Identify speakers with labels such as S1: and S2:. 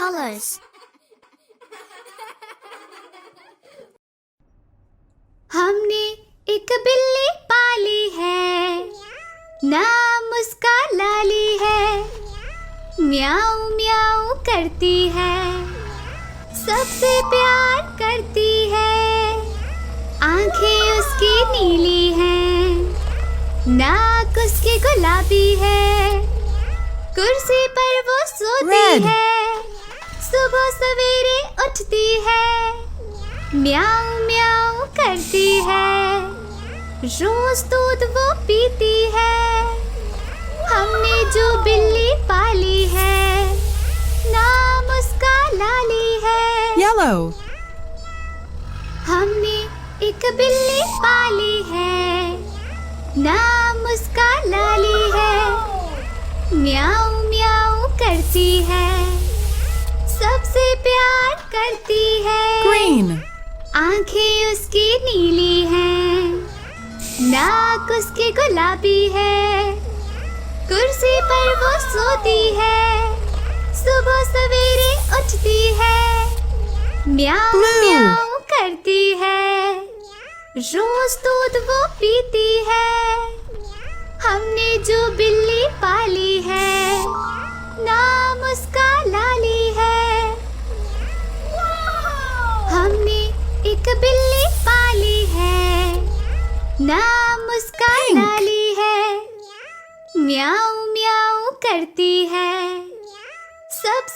S1: colors.
S2: हमने एक बिल्ली पाली है, नाम उसका लाली है। म्याऊ म्याऊ करती है, सबसे प्यार करती है। आंखें उसकी नीली हैं, नाक उसकी गुलाबी है। कुर्सी पर वो सोती
S3: Red.
S2: है, सुबह सवेरे उठती है। म्याऊ म्याऊ करती है, रोज दूध वो पीती है। हमने जो बिल्ली पाली है, नाम उसका लाली है।
S3: Yellow.
S2: हमने एक बिल्ली पाली है, नाम उसका लाली है। म्याऊ म्याऊ करती है, सबसे प्यार करती है।
S3: Green.
S2: आंखें उसकी नीली हैं, नाक उसकी गुलाबी है। कुर्सी पर वो सोती है, सुबह सवेरे उठती है। म्याऊ
S3: Blue.
S2: म्याऊ करती है, रोज दूध वो पीती है। हमने जो बिल्ली पाली है, नाम उसका लाली है। हमने एक बिल्ली पाली है, नाम उसका
S3: Pink.
S2: लाली है। म्याऊ म्याऊ करती है, सबसे